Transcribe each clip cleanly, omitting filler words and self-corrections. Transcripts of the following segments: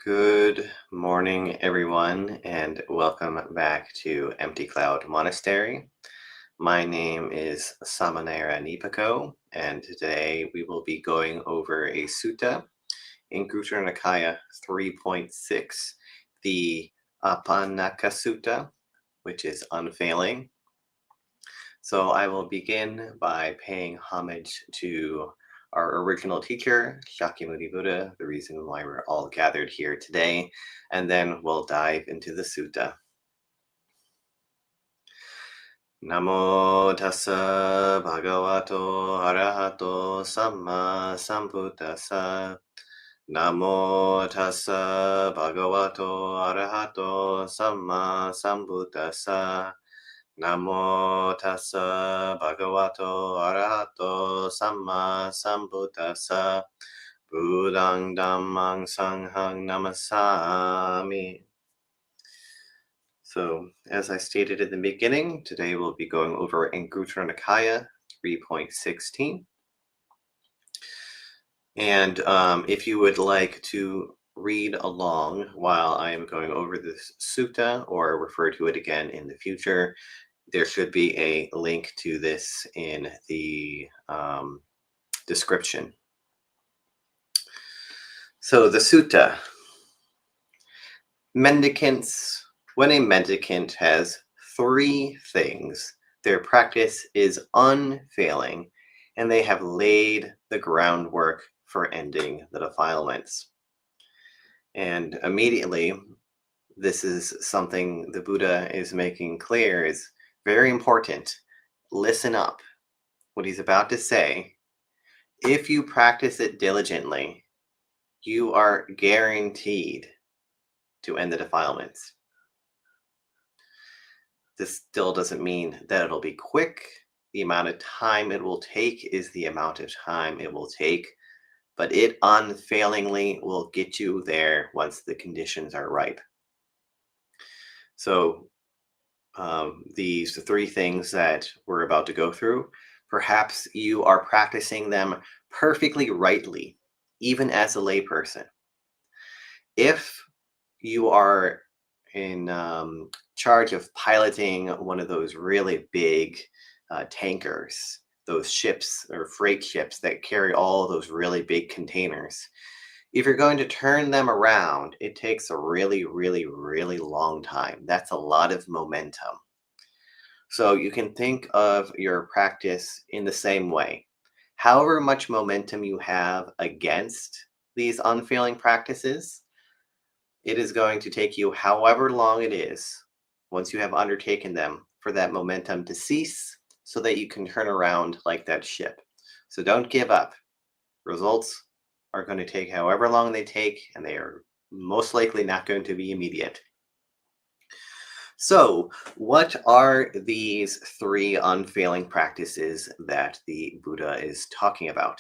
Good morning, everyone, and welcome back to Empty Cloud Monastery. My name is Sāmaṇera Nipako, and today we will be going over a sutta in Guttara Nikaya 3.6, the Apanaka Sutta, which is Unfailing. So I will begin by paying homage to our original teacher, Shakyamuni Buddha, the reason why we're all gathered here today, and then we'll dive into the sutta. Namo tassa bhagavato arahato samma sambuddhassa. Namo tassa bhagavato arahato samma sambuddhassa. Namo tassa bhagavato arahato samma sambuddhassa. Buddhaṃ dhammāṃ saṅghāṃ namasāmi. So, as I stated in the beginning, today we'll be going over Anguttara Nikaya 3.16. And if you would like to read along while I am going over this sutta or refer to it again in the future, there should be a link to this in the description. So the sutta. Mendicants, when a mendicant has three things, their practice is unfailing, and they have laid the groundwork for ending the defilements. And immediately, this is something the Buddha is making clear is very important. Listen up. What he's about to say, if you practice it diligently, you are guaranteed to end the defilements. This still doesn't mean that it'll be quick. The amount of time it will take is the amount of time it will take, but it unfailingly will get you there once the conditions are ripe. So these three things that we're about to go through, perhaps you are practicing them perfectly rightly, even as a layperson. If you are in charge of piloting one of those really big tankers, those ships or freight ships that carry all those really big containers, if you're going to turn them around, it takes a really, really, really long time. That's a lot of momentum. So you can think of your practice in the same way. However much momentum you have against these unfailing practices, it is going to take you however long it is, once you have undertaken them, for that momentum to cease so that you can turn around like that ship. So don't give up. Results are going to take however long they take, and they are most likely not going to be immediate. So, what are these three unfailing practices that the Buddha is talking about?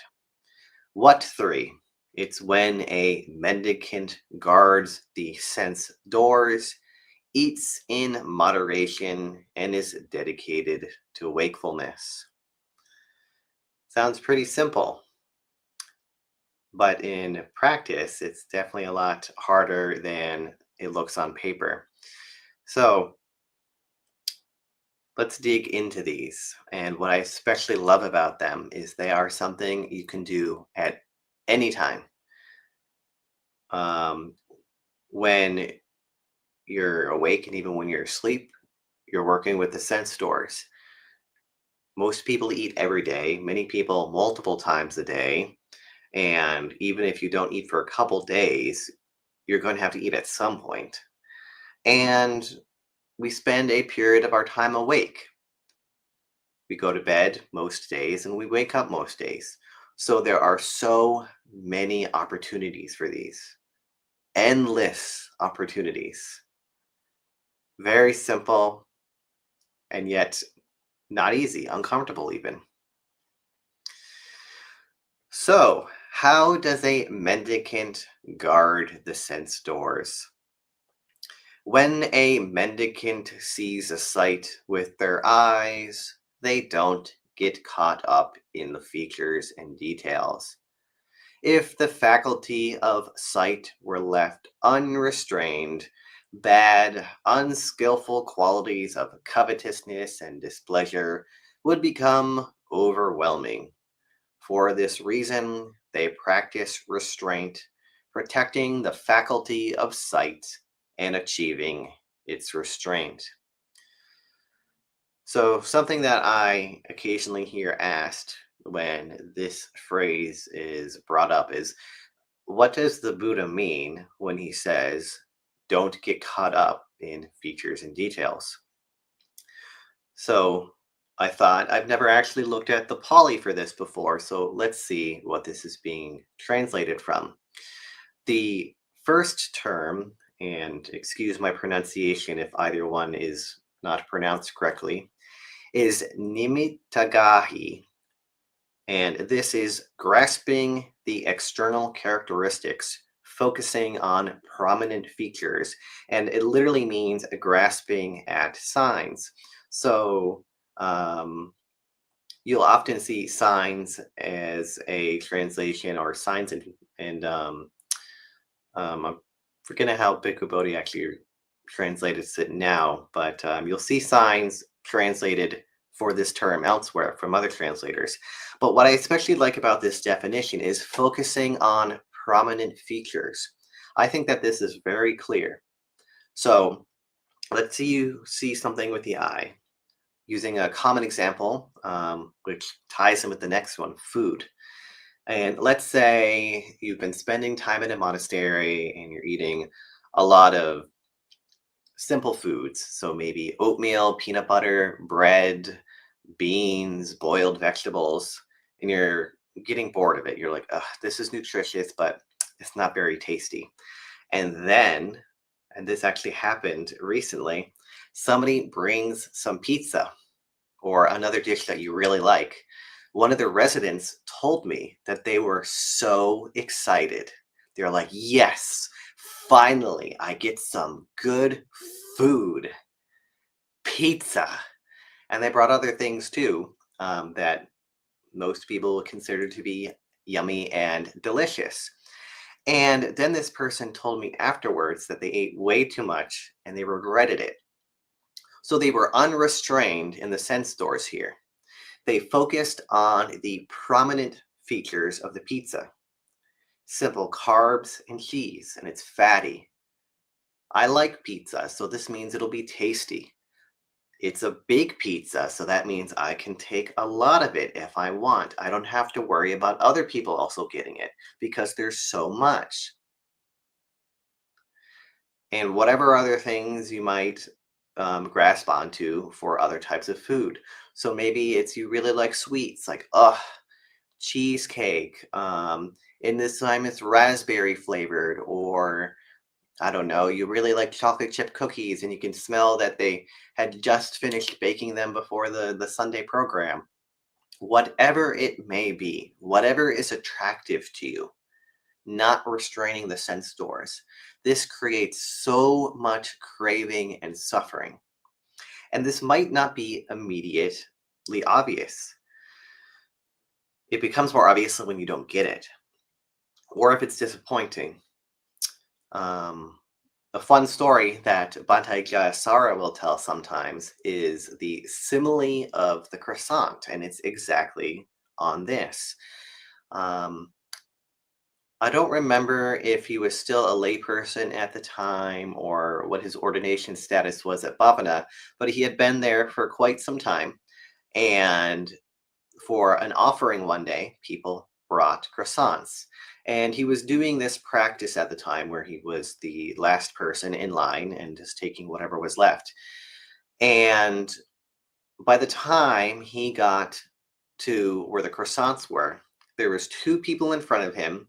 What three? It's when a mendicant guards the sense doors, eats in moderation, and is dedicated to wakefulness. Sounds pretty simple, but in practice, it's definitely a lot harder than it looks on paper. So let's dig into these. And what I especially love about them is they are something you can do at any time. When you're awake and even when you're asleep, you're working with the sense doors. Most people eat every day, many people multiple times a day. And even if you don't eat for a couple days, you're going to have to eat at some point. And we spend a period of our time awake. We go to bed most days and we wake up most days. So there are so many opportunities for these. Endless opportunities. Very simple and yet not easy, uncomfortable even. So, how does a mendicant guard the sense doors? When a mendicant sees a sight with their eyes, they don't get caught up in the features and details. If the faculty of sight were left unrestrained, bad, unskillful qualities of covetousness and displeasure would become overwhelming. For this reason, they practice restraint, protecting the faculty of sight and achieving its restraint. So, something that I occasionally hear asked when this phrase is brought up is, what does the Buddha mean when he says, don't get caught up in features and details? So, I thought I've never actually looked at the Pali for this before, so let's see what this is being translated from. The first term, and excuse my pronunciation if either one is not pronounced correctly, is nimitagahi, and this is grasping the external characteristics, focusing on prominent features, and it literally means grasping at signs. So you'll often see signs as a translation, or signs and I'm forgetting how Bhikkhu Bodhi actually translated it now, but you'll see signs translated for this term elsewhere from other translators. But what I especially like about this definition is focusing on prominent features. I think that this is very clear. So let's see you see something with the eye. Using a common example, which ties in with the next one, food. And let's say you've been spending time in a monastery and you're eating a lot of simple foods. So maybe oatmeal, peanut butter, bread, beans, boiled vegetables, and you're getting bored of it. You're like, ugh, this is nutritious, but it's not very tasty. And then, and this actually happened recently, somebody brings some pizza or another dish that you really like. One of the residents told me that they were so excited. They're like, yes, finally, I get some good food, pizza. And they brought other things too, that most people would consider to be yummy and delicious. And then this person told me afterwards that they ate way too much and they regretted it. So they were unrestrained in the sense stores here. They focused on the prominent features of the pizza: simple carbs and cheese, and it's fatty. I like pizza, so this means it'll be tasty. It's a big pizza, so that means I can take a lot of it if I want. I don't have to worry about other people also getting it because there's so much. And whatever other things you might grasp onto for other types of food. So maybe it's you really like sweets, like, cheesecake. In this time, it's raspberry flavored, or I don't know, you really like chocolate chip cookies and you can smell that they had just finished baking them before the Sunday program. Whatever it may be, whatever is attractive to you, not restraining the sense doors. This creates so much craving and suffering. And this might not be immediately obvious. It becomes more obvious when you don't get it, or if it's disappointing. A fun story that Bhante Jayasara will tell sometimes is the simile of the croissant, and it's exactly on this. Um, I don't remember if he was still a layperson at the time or what his ordination status was at Bhavana, but he had been there for quite some time. And for an offering one day, people brought croissants. And he was doing this practice at the time where he was the last person in line and just taking whatever was left. And by the time he got to where the croissants were, there was two people in front of him,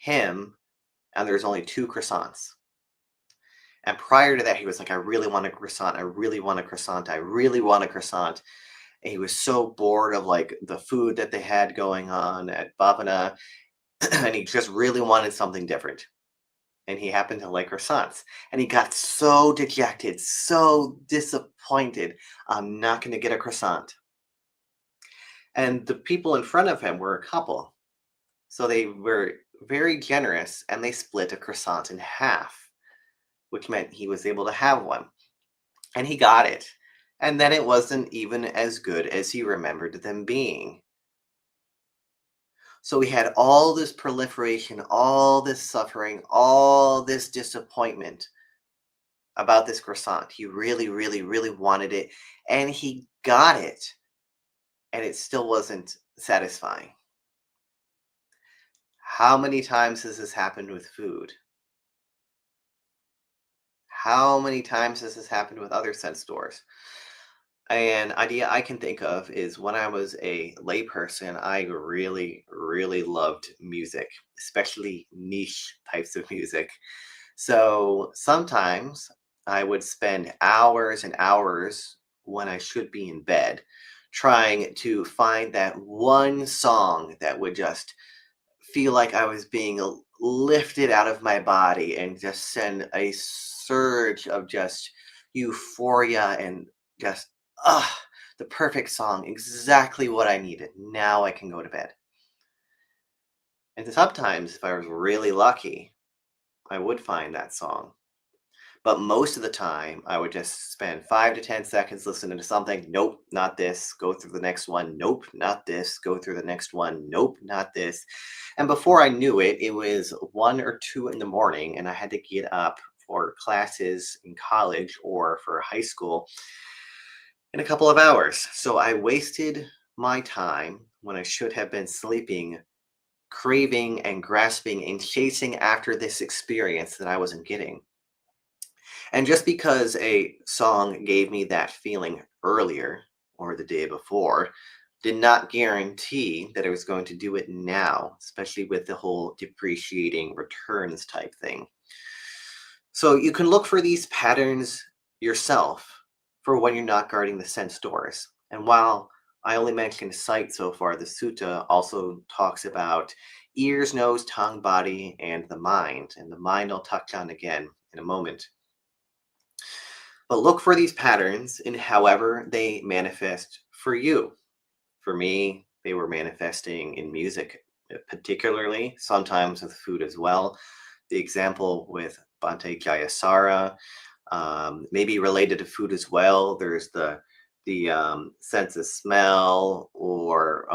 and there's only two croissants. And prior to that, he was like, I really want a croissant. I really want a croissant. I really want a croissant. And he was so bored of like the food that they had going on at Bhavana, and he just really wanted something different. And he happened to like croissants. And he got so dejected, so disappointed. I'm not going to get a croissant. And the people in front of him were a couple. So they were very generous and they split a croissant in half, which meant he was able to have one. And he got it. And then it wasn't even as good as he remembered them being. So we had all this proliferation, all this suffering, all this disappointment about this croissant. He really, really, really wanted it. And he got it. And it still wasn't satisfying. How many times has this happened with food? How many times has this happened with other sense stores? An idea I can think of is when I was a layperson, I really, really loved music, especially niche types of music. So sometimes I would spend hours and hours when I should be in bed trying to find that one song that would just feel like I was being lifted out of my body and just send a surge of just euphoria and just ah the perfect song, exactly what I needed. Now I can go to bed. And sometimes, if I was really lucky, I would find that song. But most of the time, I would just spend 5 to 10 seconds listening to something. Nope, not this. Go through the next one. Nope, not this. Go through the next one. Nope, not this. And before I knew it, it was 1 or 2 in the morning, and I had to get up for classes in college or for high school in a couple of hours. So I wasted my time when I should have been sleeping, craving and grasping and chasing after this experience that I wasn't getting. And just because a song gave me that feeling earlier or the day before did not guarantee that I was going to do it now, especially with the whole depreciating returns type thing. So you can look for these patterns yourself for when you're not guarding the sense doors. And while I only mentioned sight so far, the sutta also talks about ears, nose, tongue, body, and the mind. And the mind I'll touch on again in a moment. But look for these patterns in however they manifest for you. For me, they were manifesting in music, particularly, sometimes with food as well. The example with Bhante Jayasara, maybe related to food as well. There's the sense of smell, or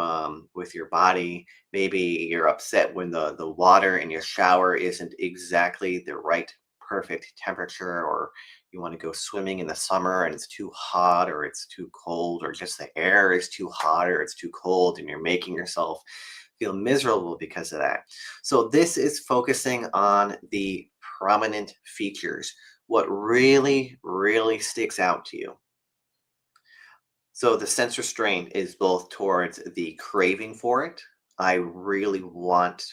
with your body. Maybe you're upset when the water in your shower isn't exactly the right perfect temperature, or you want to go swimming in the summer and it's too hot or it's too cold, or just the air is too hot or it's too cold, and you're making yourself feel miserable because of that. So this is focusing on the prominent features, what really, really sticks out to you. So the sense restraint is both towards the craving for it. I really want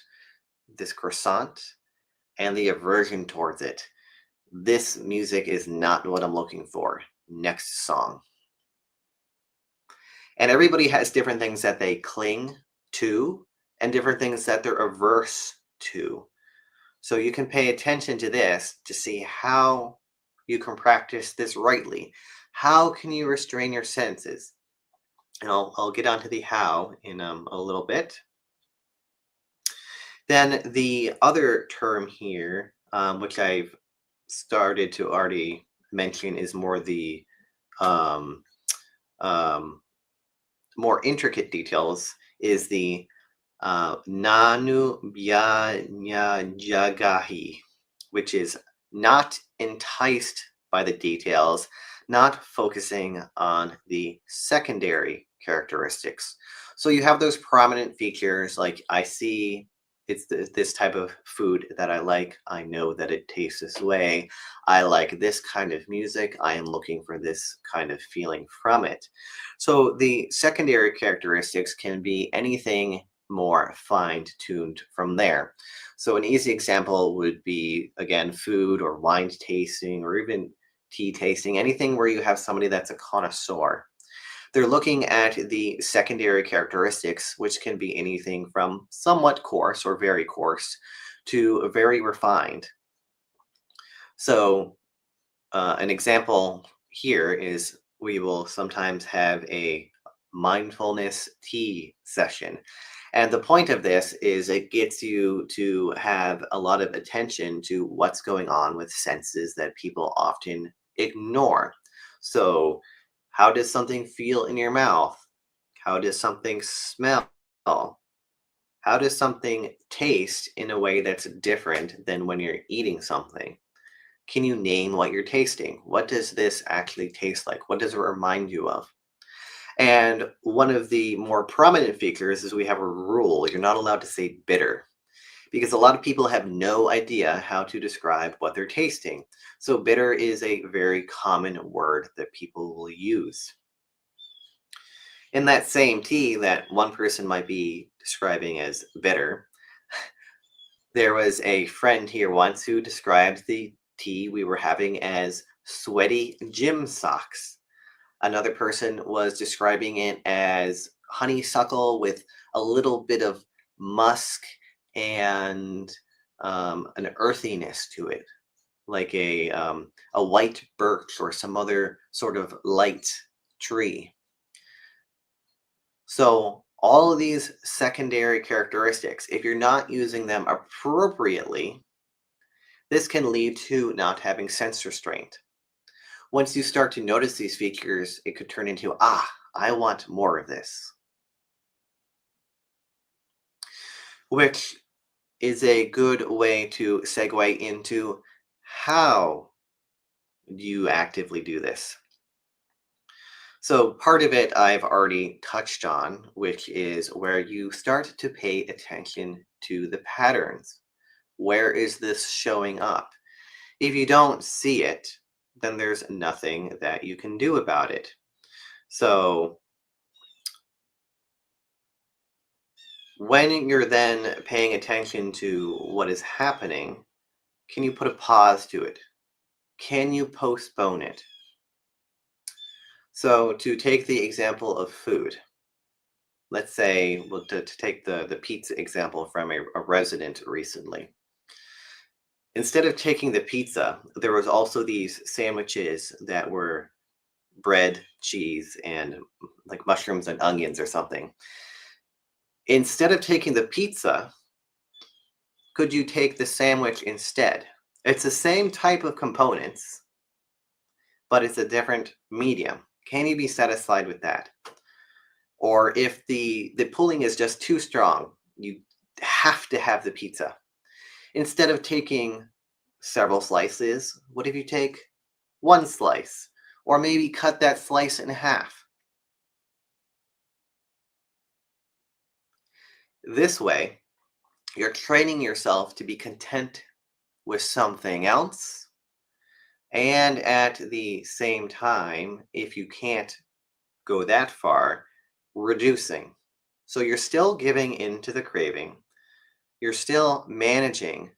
this croissant, and the aversion towards it. This music is not what I'm looking for. Next song. And everybody has different things that they cling to and different things that they're averse to. So you can pay attention to this to see how you can practice this rightly. How can you restrain your senses? And I'll get onto the how in a little bit. Then the other term here, which I've started to already mention, is more the um, um, more intricate details, is the Nanu Byanya Jagahi, which is not enticed by the details, not focusing on the secondary characteristics. So you have those prominent features like I see it's this type of food that I like. I know that it tastes this way. I like this kind of music. I am looking for this kind of feeling from it. So the secondary characteristics can be anything more fine-tuned from there. So an easy example would be, again, food or wine tasting or even tea tasting, anything where you have somebody that's a connoisseur. They're looking at the secondary characteristics, which can be anything from somewhat coarse or very coarse to very refined. So an example here is we will sometimes have a mindfulness tea session. And the point of this is it gets you to have a lot of attention to what's going on with senses that people often ignore. So, how does something feel in your mouth? How does something smell? How does something taste in a way that's different than when you're eating something? Can you name what you're tasting? What does this actually taste like? What does it remind you of? And one of the more prominent features is we have a rule: you're not allowed to say bitter, because a lot of people have no idea how to describe what they're tasting. So, bitter is a very common word that people will use. In that same tea that one person might be describing as bitter, there was a friend here once who described the tea we were having as sweaty gym socks. Another person was describing it as honeysuckle with a little bit of musk and an earthiness to it, like a white birch or some other sort of light tree. So, all of these secondary characteristics, if you're not using them appropriately, this can lead to not having sense restraint. Once you start to notice these features, it could turn into, I want more of this, which is a good way to segue into how do you actively do this. So, part of it I've already touched on, which is where you start to pay attention to the patterns. Where is this showing up? If you don't see it, then there's nothing that you can do about it. So, when you're then paying attention to what is happening, can you put a pause to it? Can you postpone it? So, to take the example of food, let's say, well, to take the pizza example from a resident recently. Instead of taking the pizza, there was also these sandwiches that were bread, cheese, and like mushrooms and onions or something. Instead of taking the pizza, could you take the sandwich instead? It's the same type of components, but it's a different medium. Can you be satisfied with that? Or if the pulling is just too strong, you have to have the pizza. Instead of taking several slices, what if you take one slice? Or maybe cut that slice in half. This way, you're training yourself to be content with something else. And at the same time, if you can't go that far, reducing. So you're still giving in to the craving, you're still managing,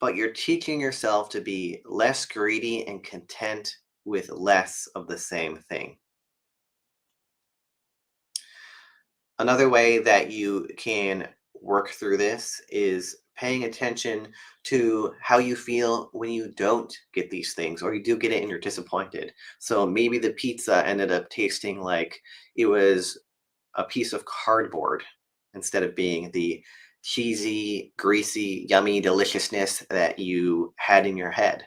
but you're teaching yourself to be less greedy and content with less of the same thing. Another way that you can work through this is paying attention to how you feel when you don't get these things, or you do get it and you're disappointed. So maybe the pizza ended up tasting like it was a piece of cardboard instead of being the cheesy, greasy, yummy deliciousness that you had in your head.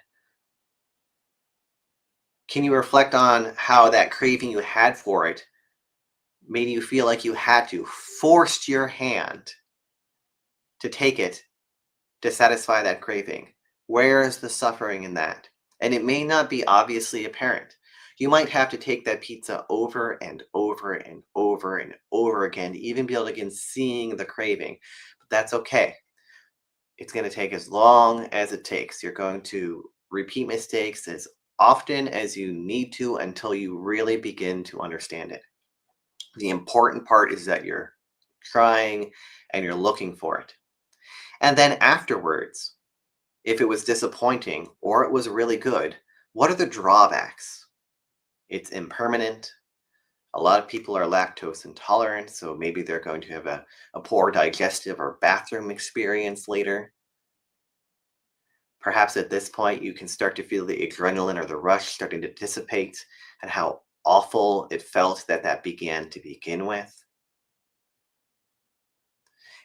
Can you reflect on how that craving you had for it made you feel like you had to, forced your hand to take it to satisfy that craving? Where is the suffering in that? And it may not be obviously apparent. You might have to take that pizza over and over and over and over again to even be able to begin seeing the craving. But that's okay. It's going to take as long as it takes. You're going to repeat mistakes as often as you need to until you really begin to understand it. The important part is that you're trying and you're looking for it. And then afterwards, if it was disappointing or it was really good, what are the drawbacks? It's impermanent. A lot of people are lactose intolerant, so maybe they're going to have a poor digestive or bathroom experience later. Perhaps at this point, you can start to feel the adrenaline or the rush starting to dissipate, and how awful it felt that began to begin with.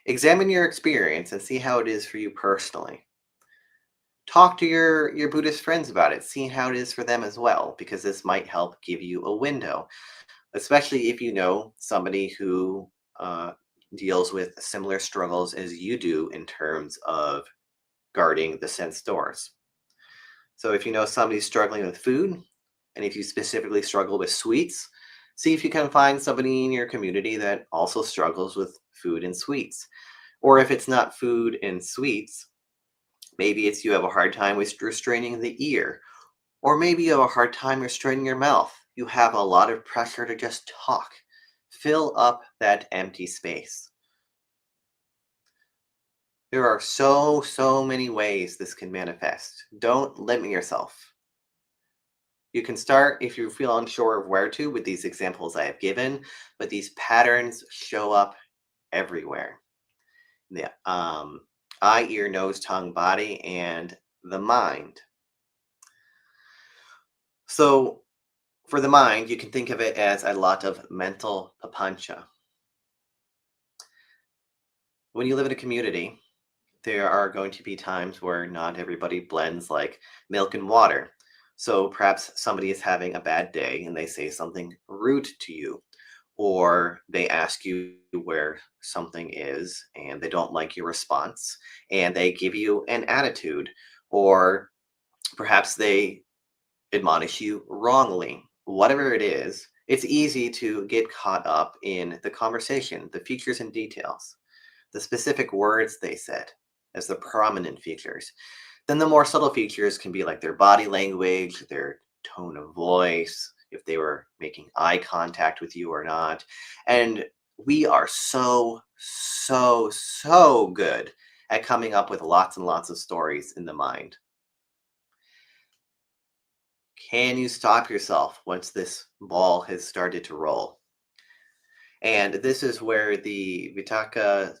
Examine your experience and see how it is for you personally. Talk to your Buddhist friends about it. See how it is for them as well, because this might help give you a window, especially if you know somebody who uh, deals with similar struggles as you do in terms of guarding the sense doors. So if you know somebody's struggling with food, and if you specifically struggle with sweets, see if you can find somebody in your community that also struggles with food and sweets. Or if it's not food and sweets, maybe it's you have a hard time with restraining the ear, or maybe you have a hard time restraining your mouth. You have a lot of pressure to just talk. Fill up that empty space. There are so many ways this can manifest. Don't limit yourself. You can start if you feel unsure of where to with these examples I have given, but these patterns show up everywhere. The eye, ear, nose, tongue, body, and the mind. So for the mind, you can think of it as a lot of mental papancha. When you live in a community, there are going to be times where not everybody blends like milk and water. So perhaps somebody is having a bad day and they say something rude to you, or they ask you where something is and they don't like your response and they give you an attitude, or perhaps they admonish you wrongly. Whatever it is, it's easy to get caught up in the conversation, the features and details, the specific words they said as the prominent features. Then the more subtle features can be like their body language, their tone of voice, if they were making eye contact with you or not. And we are so good at coming up with lots and lots of stories in the mind. Can you stop yourself once this ball has started to roll? And this is where the Vitaka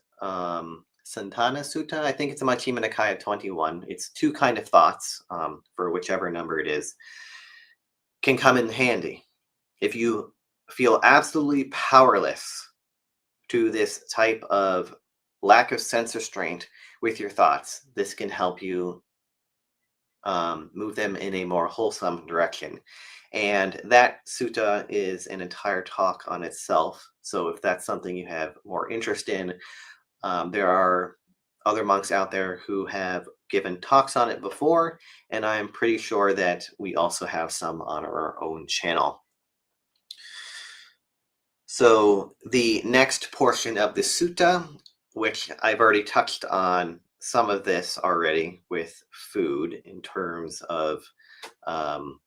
Santana Sutta, I think it's a Majjhima Nikaya 21. It's two kind of thoughts for whichever number it is, can come in handy. If you feel absolutely powerless to this type of lack of sense restraint with your thoughts, this can help you move them in a more wholesome direction. And that sutta is an entire talk on itself. So if that's something you have more interest in, there are other monks out there who have given talks on it before, and I'm pretty sure that we also have some on our own channel. So the next portion of the sutta, which I've already touched on some of this already with food in terms of um,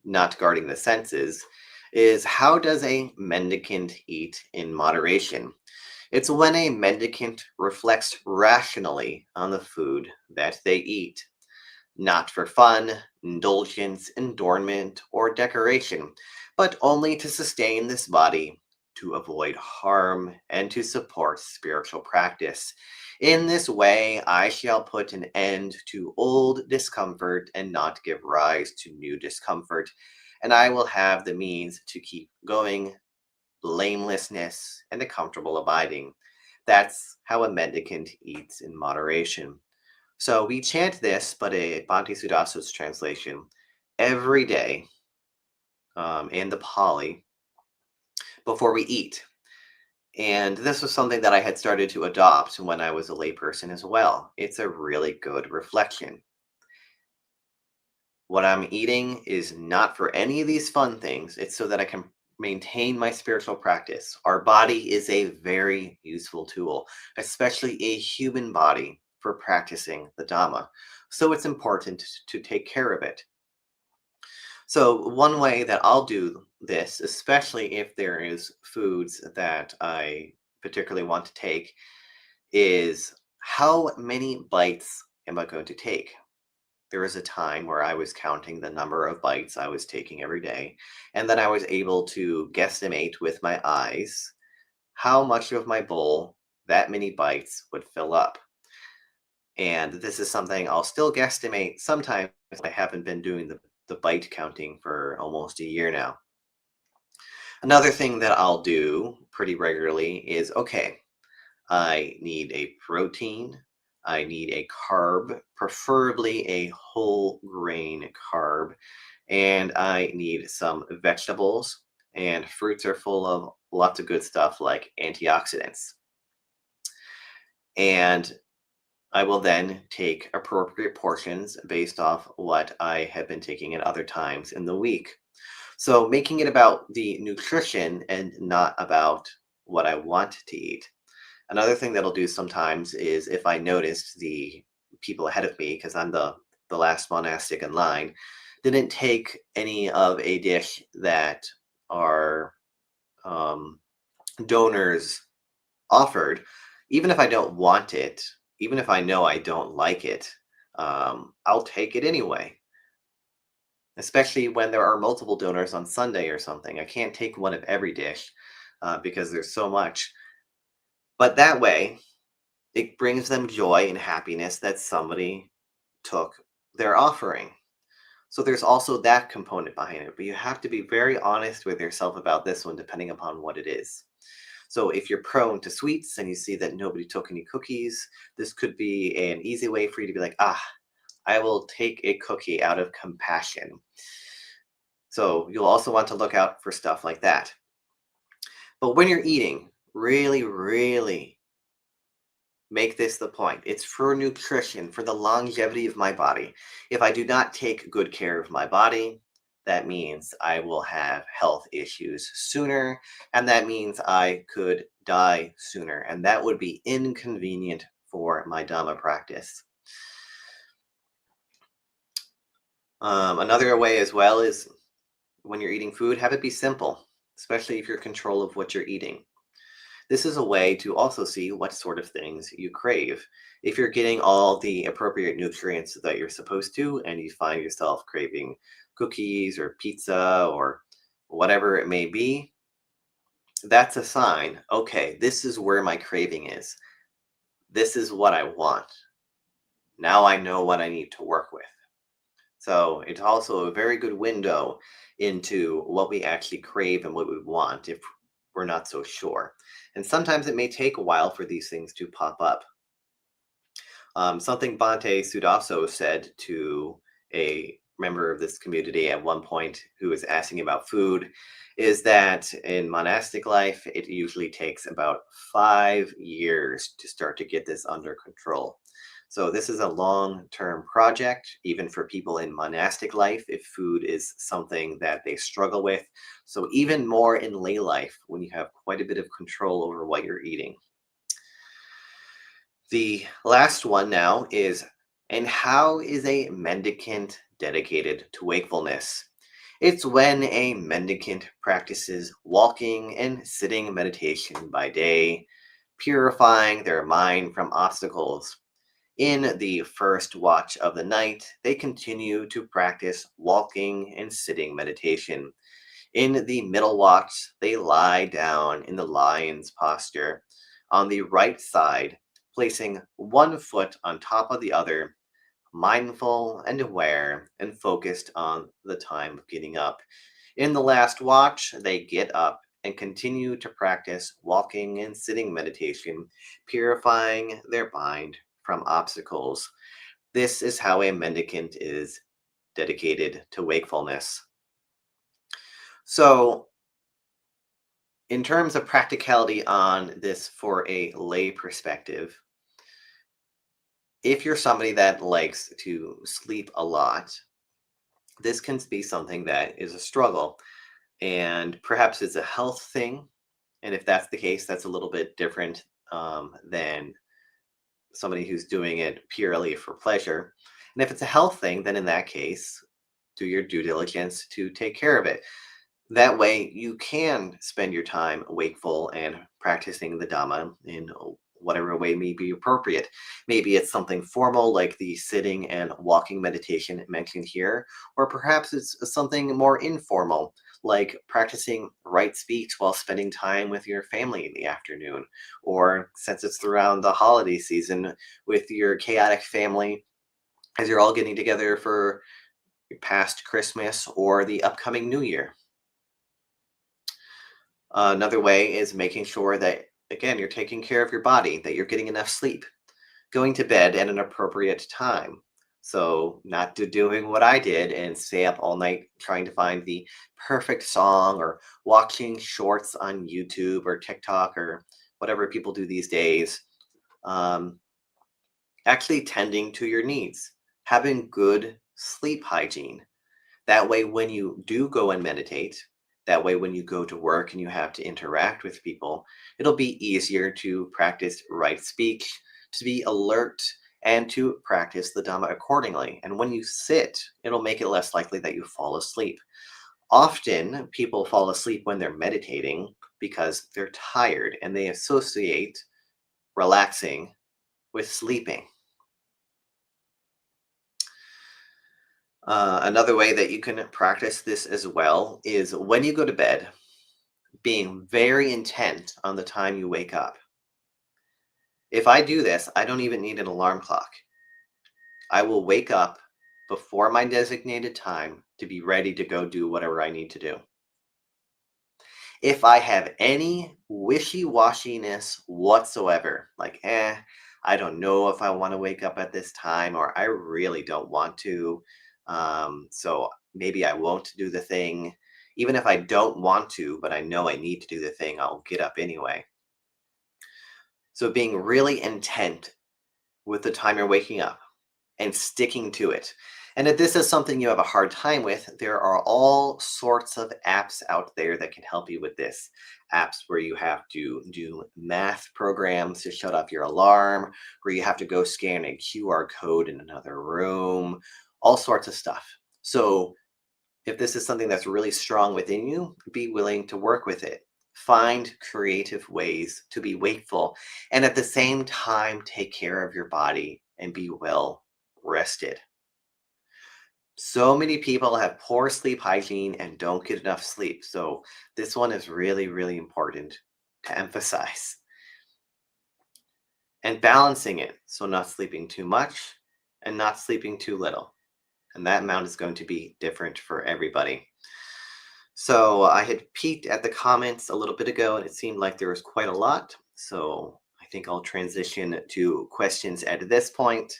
not guarding the senses, is how does a mendicant eat in moderation? It's when a mendicant reflects rationally on the food that they eat, not for fun, indulgence, adornment, or decoration, but only to sustain this body, to avoid harm, and to support spiritual practice. In this way, I shall put an end to old discomfort and not give rise to new discomfort, and I will have the means to keep going, blamelessness, and a comfortable abiding. That's how a mendicant eats in moderation. So we chant this, but a Bhante Sudhasa's translation, every day in the Pali before we eat. And this was something that I had started to adopt when I was a layperson as well. It's a really good reflection. What I'm eating is not for any of these fun things. It's so that I can maintain my spiritual practice. Our body is a very useful tool, especially a human body for practicing the Dhamma. So it's important to take care of it. So one way that I'll do this, especially if there is foods that I particularly want to take, is how many bites am I going to take? There was a time where I was counting the number of bites I was taking every day, and then I was able to guesstimate with my eyes how much of my bowl that many bites would fill up. And this is something I'll still guesstimate sometimes. I haven't been doing the bite counting for almost a year now. Another thing that I'll do pretty regularly is okay, I need a protein. I need a carb, preferably a whole grain carb. And I need some vegetables. And fruits are full of lots of good stuff like antioxidants. And I will then take appropriate portions based off what I have been taking at other times in the week. So making it about the nutrition and not about what I want to eat. Another thing that'll do sometimes is if I noticed the people ahead of me, because I'm the last monastic in line, didn't take any of a dish that our um, donors offered, even if I don't want it, even if I know I don't like it, I'll take it anyway. Especially when there are multiple donors on Sunday or something. I can't take one of every dish because there's so much. But that way, it brings them joy and happiness that somebody took their offering. So there's also that component behind it. But you have to be very honest with yourself about this one, depending upon what it is. So if you're prone to sweets and you see that nobody took any cookies, this could be an easy way for you to be like, I will take a cookie out of compassion. So you'll also want to look out for stuff like that. But when you're eating, really, really make this the point. It's for nutrition, for the longevity of my body. If I do not take good care of my body, that means I will have health issues sooner, and that means I could die sooner, and that would be inconvenient for my Dhamma practice. Another way as well is when you're eating food, have it be simple, especially if you're in control of what you're eating. This is a way to also see what sort of things you crave. If you're getting all the appropriate nutrients that you're supposed to, and you find yourself craving cookies or pizza or whatever it may be, that's a sign. Okay, this is where my craving is. This is what I want. Now I know what I need to work with. So it's also a very good window into what we actually crave and what we want if we're not so sure. And sometimes it may take a while for these things to pop up. Something Bhante Sudaso said to a member of this community at one point who was asking about food is that in monastic life, it usually takes about 5 years to start to get this under control. So this is a long-term project, even for people in monastic life, if food is something that they struggle with. So even more in lay life, when you have quite a bit of control over what you're eating. The last one now is, and how is a mendicant dedicated to wakefulness? It's when a mendicant practices walking and sitting meditation by day, purifying their mind from obstacles. In the first watch of the night, they continue to practice walking and sitting meditation. In the middle watch, they lie down in the lion's posture on the right side, placing one foot on top of the other, mindful and aware and focused on the time of getting up. In the last watch, they get up and continue to practice walking and sitting meditation, purifying their mind from obstacles. This is how a mendicant is dedicated to wakefulness. So, in terms of practicality on this for a lay perspective, if you're somebody that likes to sleep a lot, this can be something that is a struggle. And perhaps it's a health thing. And if that's the case, that's a little bit different than somebody who's doing it purely for pleasure. And if it's a health thing, then in that case, do your due diligence to take care of it. That way, you can spend your time wakeful and practicing the Dhamma in whatever way may be appropriate. Maybe it's something formal like the sitting and walking meditation mentioned here, or perhaps it's something more informal like practicing right speech while spending time with your family in the afternoon, or since it's around the holiday season with your chaotic family as you're all getting together for past Christmas or the upcoming New Year. Another way is making sure that again, you're taking care of your body, that you're getting enough sleep, going to bed at an appropriate time. So, not doing what I did and stay up all night trying to find the perfect song or watching shorts on YouTube or TikTok or whatever people do these days. Um, Actually, tending to your needs, having good sleep hygiene. That way, when you do go and meditate, that way, when you go to work and you have to interact with people, it'll be easier to practice right speech, to be alert, and to practice the Dhamma accordingly. And when you sit, it'll make it less likely that you fall asleep. Often, people fall asleep when they're meditating because they're tired and they associate relaxing with sleeping. Another way that you can practice this as well is when you go to bed, being very intent on the time you wake up. If I do this, I don't even need an alarm clock. I will wake up before my designated time to be ready to go do whatever I need to do. If I have any wishy-washiness whatsoever, like, I don't know if I want to wake up at this time, or I really don't want to, so maybe I won't do the thing. Even if I don't want to, but I know I need to do the thing, I'll get up anyway. So being really intent with the time you're waking up and sticking to it. And if this is something you have a hard time with, there are all sorts of apps out there that can help you with this. Apps where you have to do math programs to shut off your alarm, where you have to go scan a QR code in another room, all sorts of stuff. So if this is something that's really strong within you, be willing to work with it. Find creative ways to be wakeful and at the same time take care of your body and be well rested. So many people have poor sleep hygiene and don't get enough sleep. So this one is really, really important to emphasize. And balancing it. So not sleeping too much and not sleeping too little. And that amount is going to be different for everybody. So I had peeked at the comments a little bit ago and it seemed like there was quite a lot. So I think I'll transition to questions at this point.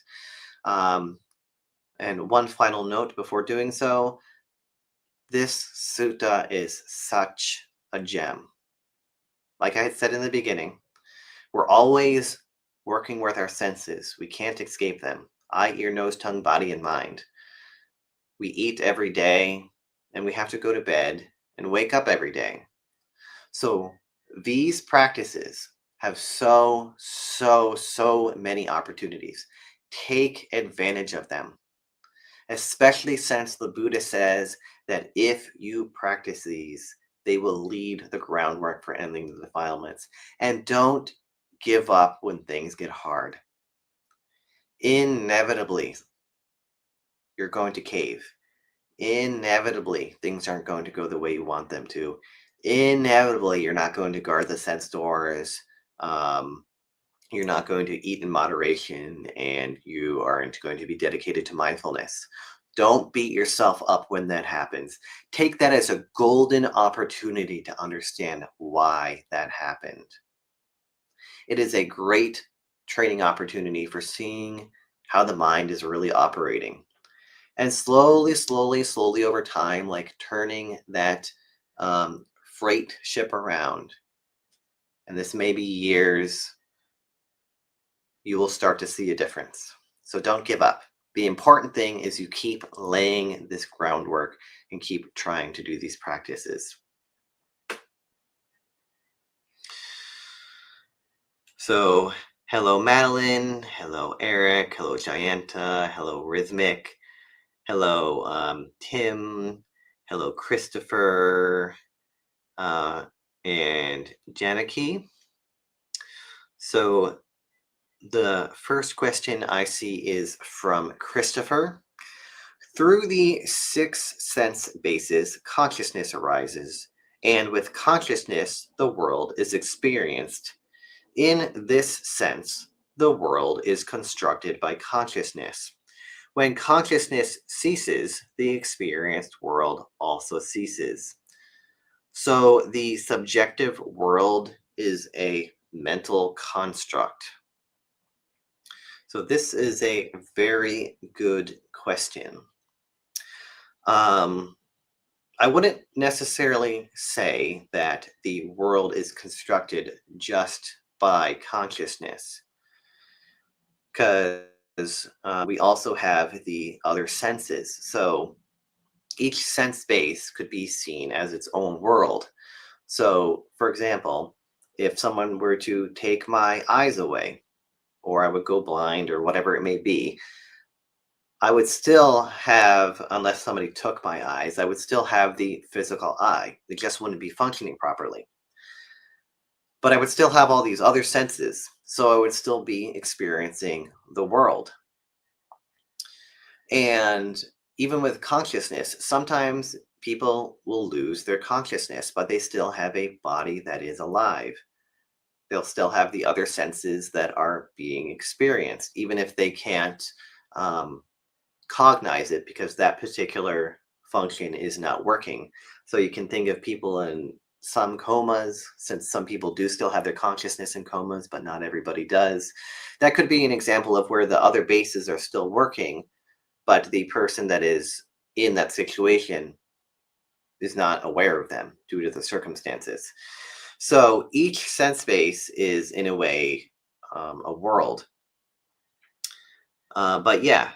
And one final note before doing so, this sutta is such a gem. Like I had said in the beginning, we're always working with our senses. We can't escape them. Eye, ear, nose, tongue, body, and mind. We eat every day, and we have to go to bed and wake up every day. So these practices have so many opportunities. Take advantage of them, especially since the Buddha says that if you practice these, they will lead the groundwork for ending the defilements. And don't give up when things get hard. Inevitably, you're going to cave. Inevitably, things aren't going to go the way you want them to. Inevitably, you're not going to guard the sense doors. You're not going to eat in moderation, and you aren't going to be dedicated to mindfulness. Don't beat yourself up when that happens. Take that as a golden opportunity to understand why that happened. It is a great training opportunity for seeing how the mind is really operating. And slowly over time, like turning that freight ship around, and this may be years, you will start to see a difference. So don't give up. The important thing is you keep laying this groundwork and keep trying to do these practices. So, hello Madeline, hello Eric, hello Jayanta, hello Rhythmic, hello Tim, hello Christopher, and Janaki. So the first question I see is from Christopher. Through the 6 sense bases, consciousness arises, and with consciousness, the world is experienced. In this sense, the world is constructed by consciousness. When consciousness ceases, the experienced world also ceases. So the subjective world is a mental construct? So this is a very good question. I wouldn't necessarily say that the world is constructed just by consciousness, because we also have the other senses. So each sense base could be seen as its own world. So, for example, if someone were to take my eyes away, or I would go blind, or whatever it may be, I would still have, unless somebody took my eyes, I would still have the physical eye. It just wouldn't be functioning properly. But I would still have all these other senses, so I would still be experiencing the world. And even with consciousness, sometimes people will lose their consciousness, but they still have a body that is alive. They'll still have the other senses that are being experienced, even if they can't um, cognize it because that particular function is not working. So you can think of people in some comas, since some people do still have their consciousness in comas, but not everybody does. That could be an example of where the other bases are still working, but the person that is in that situation is not aware of them due to the circumstances. So each sense base is, in a way, a world. But yeah,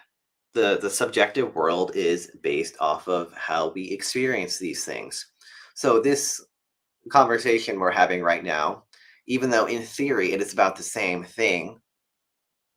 the subjective world is based off of how we experience these things. So this conversation we're having right now, even though in theory it is about the same thing,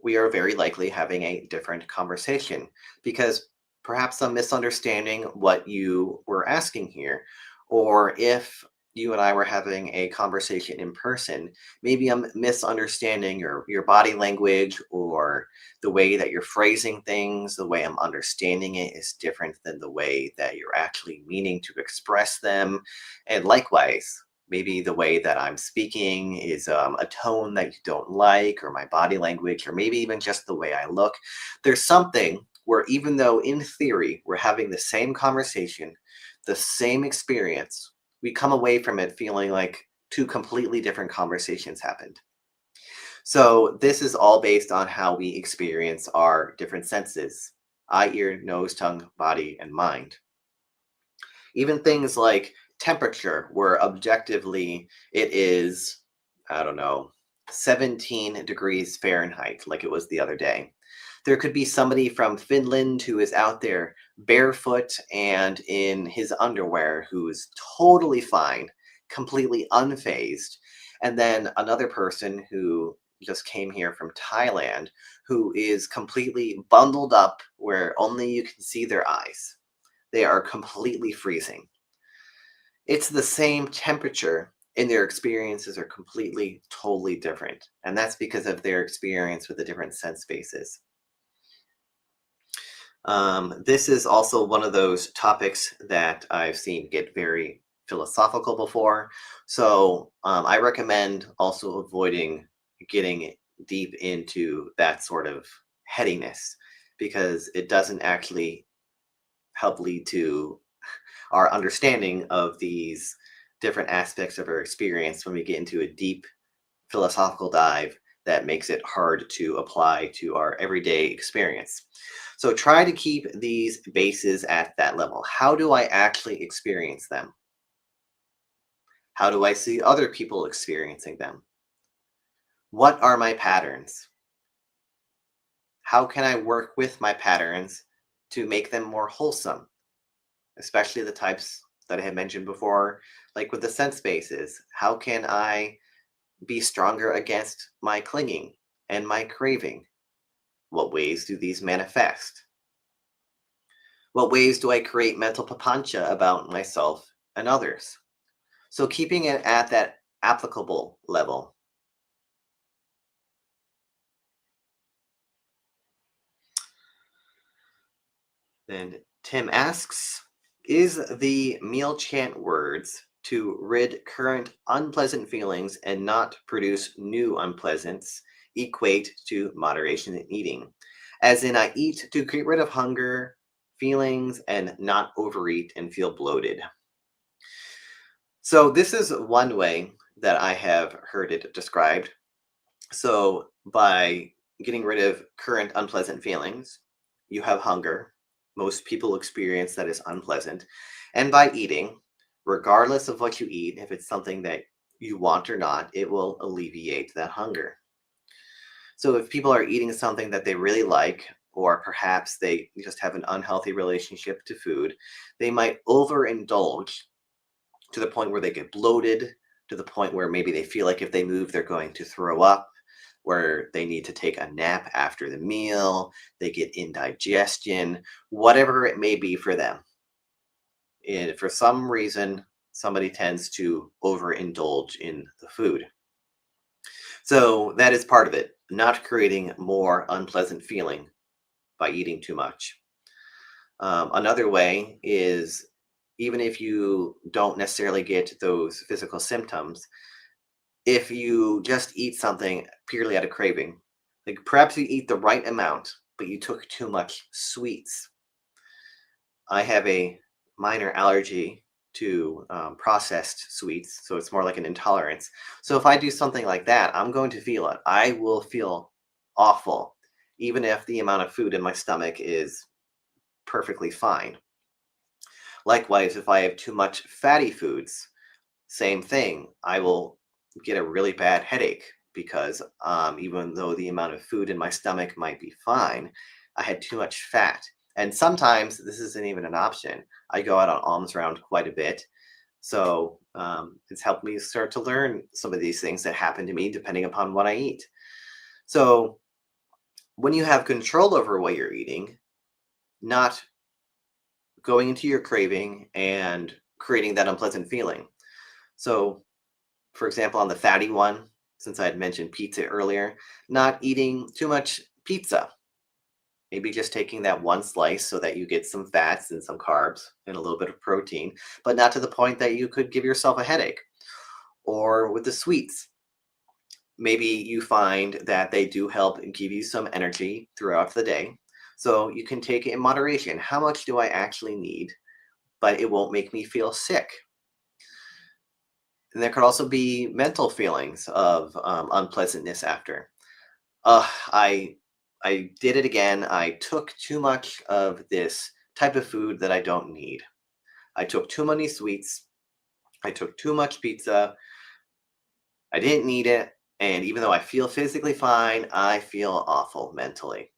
we are very likely having a different conversation because perhaps I'm misunderstanding what you were asking here. Or if you and I were having a conversation in person, maybe I'm misunderstanding your body language, or the way that you're phrasing things, the way I'm understanding it is different than the way that you're actually meaning to express them. And likewise, maybe the way that I'm speaking is a tone that you don't like, or my body language, or maybe even just the way I look. There's something where, even though in theory we're having the same conversation, the same experience, we come away from it feeling like two completely different conversations happened. So this is all based on how we experience our different senses: eye, ear, nose, tongue, body, and mind. Even things like temperature, where objectively it is, I don't know, 17 degrees Fahrenheit, like it was the other day. There could be somebody from Finland who is out there barefoot and in his underwear who is totally fine, completely unfazed. And then another person who just came here from Thailand who is completely bundled up where only you can see their eyes. They are completely freezing. It's the same temperature, and their experiences are completely, totally different. And that's because of their experience with the different sense bases. This is also one of those topics that I've seen get very philosophical before. So I recommend also avoiding getting deep into that sort of headiness, because it doesn't actually help lead to our understanding of these different aspects of our experience when we get into a deep philosophical dive that makes it hard to apply to our everyday experience. So try to keep these bases at that level. How do I actually experience them? How do I see other people experiencing them? What are my patterns? How can I work with my patterns to make them more wholesome? Especially the types that I had mentioned before, like with the sense bases. How can I be stronger against my clinging and my craving? What ways do these manifest? What ways do I create mental papancha about myself and others? So keeping it at that applicable level. Then Tim asks, is the meal chant words to rid current unpleasant feelings and not produce new unpleasants equate to moderation in eating? As in, I eat to get rid of hunger feelings and not overeat and feel bloated. So this is one way that I have heard it described. So, by getting rid of current unpleasant feelings, you have hunger. Most people experience that as unpleasant. And by eating, regardless of what you eat, if it's something that you want or not, it will alleviate that hunger. So, if people are eating something that they really like, or perhaps they just have an unhealthy relationship to food, they might overindulge to the point where they get bloated, to the point where maybe they feel like if they move, they're going to throw up, where they need to take a nap after the meal, they get indigestion, whatever it may be for them. And for some reason, somebody tends to overindulge in the food. So that is part of it, not creating more unpleasant feeling by eating too much. Another way is even if you don't necessarily get those physical symptoms, if you just eat something purely out of craving, like perhaps you eat the right amount, but you took too much sweets. I have a minor allergy to processed sweets, so it's more like an intolerance. So if I do something like that, I'm going to feel it. I will feel awful, even if the amount of food in my stomach is perfectly fine. Likewise, if I have too much fatty foods, same thing. I will get a really bad headache because even though the amount of food in my stomach might be fine, I had too much fat. And sometimes this isn't even an option. I go out on alms round quite a bit. So it's helped me start to learn some of these things that happen to me depending upon what I eat. So when you have control over what you're eating, not going into your craving and creating that unpleasant feeling. So for example, on the fatty one, since I had mentioned pizza earlier, not eating too much pizza. Maybe just taking that one slice so that you get some fats and some carbs and a little bit of protein, but not to the point that you could give yourself a headache. Or with the sweets, maybe you find that they do help give you some energy throughout the day. So you can take it in moderation. How much do I actually need? But it won't make me feel sick. And there could also be mental feelings of unpleasantness after. I did it again. I took too much of this type of food that I don't need. I took too many sweets. I took too much pizza. I didn't need it. And even though I feel physically fine, I feel awful mentally.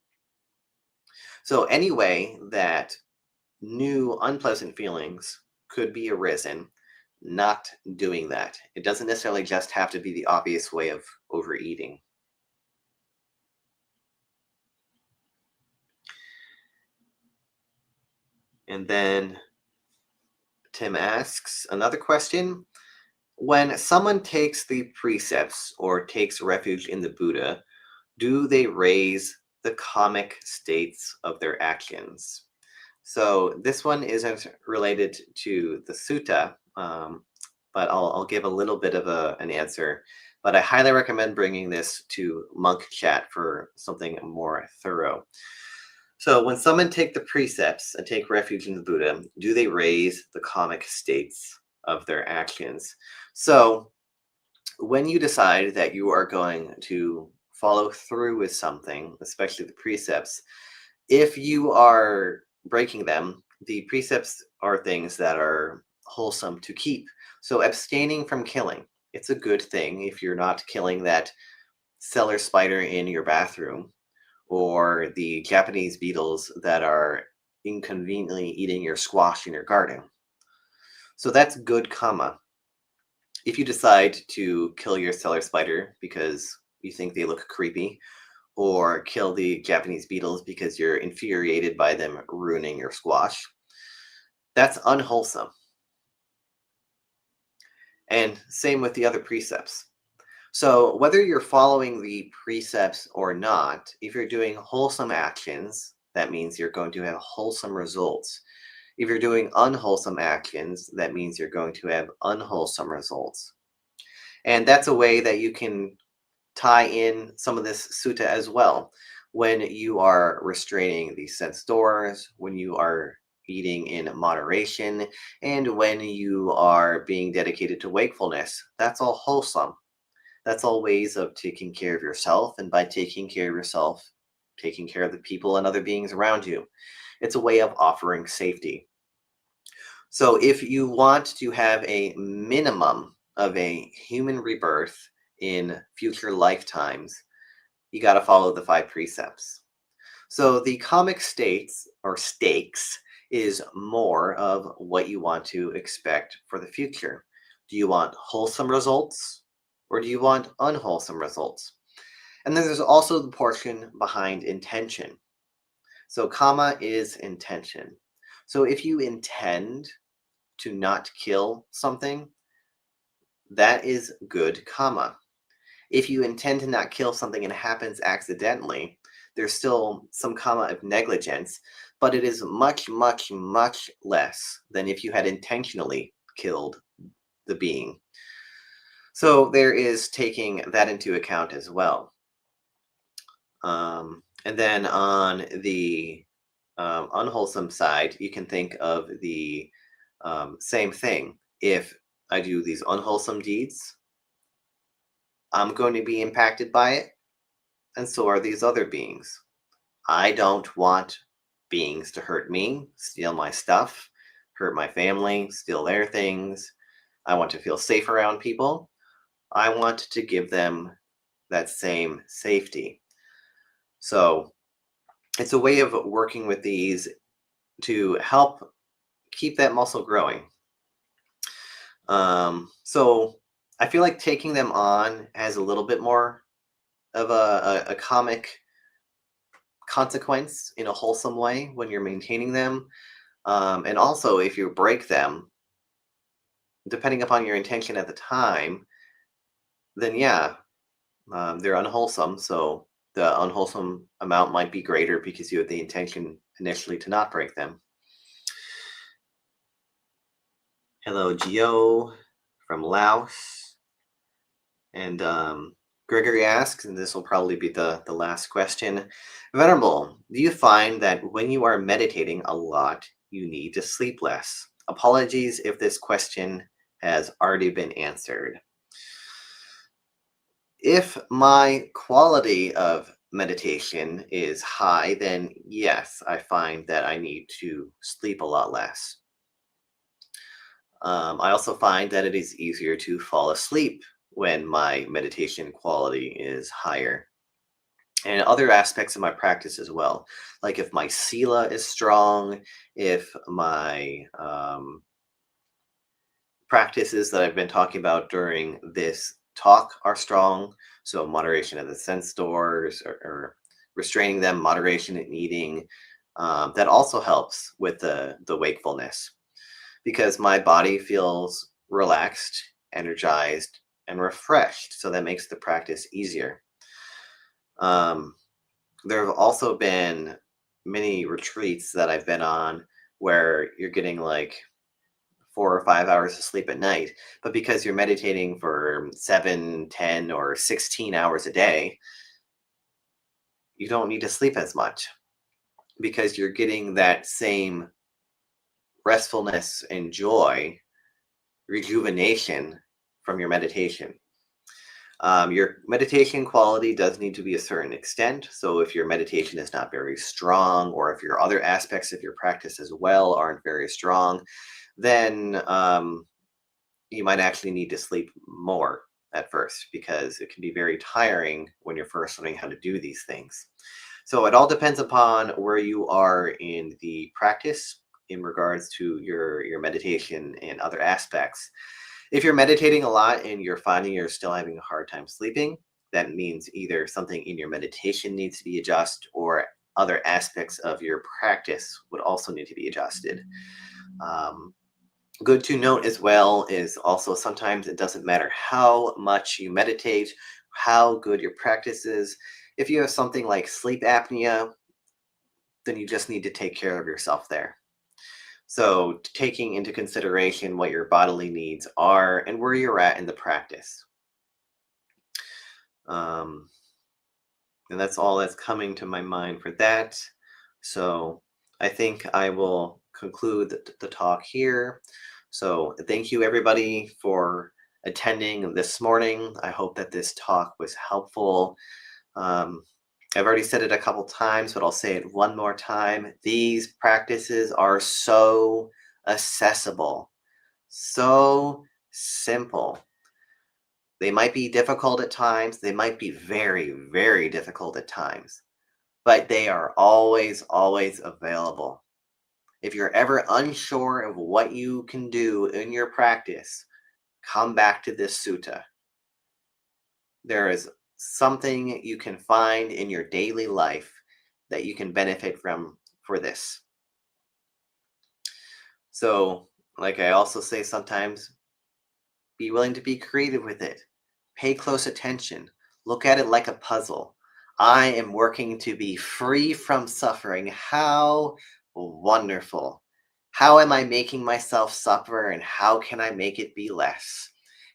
So, any way that new unpleasant feelings could be arisen, not doing that. It doesn't necessarily just have to be the obvious way of overeating. And then Tim asks another question. When someone takes the precepts or takes refuge in the Buddha, do they raise the comic states of their actions? So this one isn't related to the sutta, but I'll give a little bit of an answer. But I highly recommend bringing this to Monk Chat for something more thorough. So when someone take the precepts and take refuge in the Buddha, do they raise the comic states of their actions? So when you decide that you are going to follow through with something, especially the precepts, if you are breaking them, the precepts are things that are wholesome to keep. So abstaining from killing, it's a good thing if you're not killing that cellar spider in your bathroom or the Japanese beetles that are inconveniently eating your squash in your garden. So that's good karma. If you decide to kill your cellar spider because you think they look creepy, or kill the Japanese beetles because you're infuriated by them ruining your squash, that's unwholesome. And same with the other precepts. So, whether you're following the precepts or not, if you're doing wholesome actions, that means you're going to have wholesome results. If you're doing unwholesome actions, that means you're going to have unwholesome results. And that's a way that you can tie in some of this sutta as well. When you are restraining the sense doors, when you are eating in moderation, and when you are being dedicated to wakefulness, that's all wholesome. That's all ways of taking care of yourself, and by taking care of yourself, taking care of the people and other beings around you. It's a way of offering safety. So if you want to have a minimum of a human rebirth in future lifetimes, you got to follow the 5 precepts. So the comic states or stakes is more of what you want to expect for the future. Do you want wholesome results or do you want unwholesome results? And then there's also the portion behind intention. So karma is intention. So if you intend to not kill something, that is good karma. If you intend to not kill something and it happens accidentally, there's still some karma of negligence, but it is much, much, much less than if you had intentionally killed the being. So there is taking that into account as well. And then on the unwholesome side, you can think of the same thing. If I do these unwholesome deeds, I'm going to be impacted by it, and so are these other beings. I don't want beings to hurt me, steal my stuff, hurt my family, steal their things. I want to feel safe around people. I want to give them that same safety. So it's a way of working with these to help keep that muscle growing. So I feel like taking them on has a little bit more of a comic consequence in a wholesome way when you're maintaining them. And also, if you break them, depending upon your intention at the time, then yeah, they're unwholesome. So the unwholesome amount might be greater because you had the intention initially to not break them. Hello, Gio from Laos. And Gregory asks, and this will probably be the last question. Venerable, do you find that when you are meditating a lot, you need to sleep less? Apologies if this question has already been answered. If my quality of meditation is high, then yes, I find that I need to sleep a lot less. I also find that it is easier to fall asleep when my meditation quality is higher. And other aspects of my practice as well. Like if my sila is strong, if my practices that I've been talking about during this talk are strong. So moderation of the sense doors or restraining them, moderation in eating. That also helps with the wakefulness because my body feels relaxed, energized, and refreshed. So that makes the practice easier. There have also been many retreats that I've been on where you're getting like 4 or 5 hours of sleep at night, but because you're meditating for 7, 10, or 16 hours a day, you don't need to sleep as much because you're getting that same restfulness and joy, rejuvenation from your meditation. Your meditation quality does need to be a certain extent. So if your meditation is not very strong, or if your other aspects of your practice as well aren't very strong, then you might actually need to sleep more at first because it can be very tiring when you're first learning how to do these things. So it all depends upon where you are in the practice in regards to your meditation and other aspects. If you're meditating a lot and you're finding you're still having a hard time sleeping, that means either something in your meditation needs to be adjusted or other aspects of your practice would also need to be adjusted. Good to note as well is also sometimes it doesn't matter how much you meditate, how good your practice is. If you have something like sleep apnea, then you just need to take care of yourself there. So taking into consideration what your bodily needs are and where you're at in the practice. And that's all that's coming to my mind for that. So I think I will conclude the talk here. So thank you everybody for attending this morning. I hope that this talk was helpful. I've already said it a couple times, but I'll say it one more time. These practices are so accessible, so simple. They might be difficult at times. They might be very, very difficult at times, but they are always, always available. If you're ever unsure of what you can do in your practice, come back to this sutta. There is something you can find in your daily life that you can benefit from for this. So, like I also say sometimes, be willing to be creative with it. Pay close attention. Look at it like a puzzle. I am working to be free from suffering. How wonderful. How am I making myself suffer, and how can I make it be less?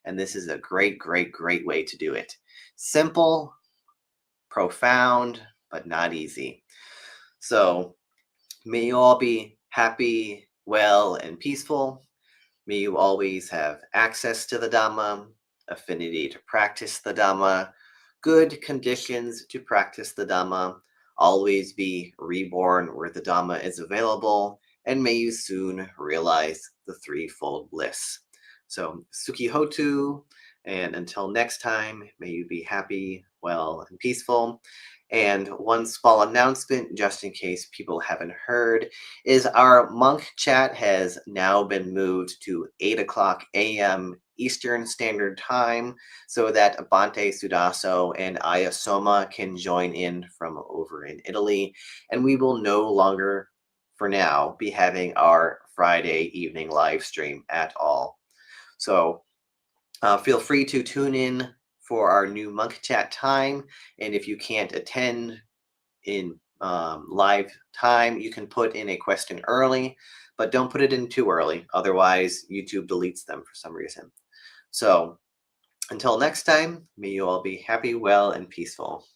And this is a great, great, great way to do it. Simple, profound, but not easy. So may you all be happy, well, and peaceful. May you always have access to the Dhamma, affinity to practice the Dhamma, good conditions to practice the Dhamma, always be reborn where the Dhamma is available, and may you soon realize the threefold bliss. So, Sukhi Hotu, and until next time, may you be happy, well, and peaceful. And one small announcement, just in case people haven't heard, is our monk chat has now been moved to 8 o'clock a.m. Eastern Standard Time so that Abante Sudaso and Ayasoma can join in from over in Italy. And we will no longer, for now, be having our Friday evening live stream at all. So feel free to tune in for our new monk chat time. And if you can't attend in live time, you can put in a question early, but don't put it in too early. Otherwise, YouTube deletes them for some reason. So until next time, may you all be happy, well, and peaceful.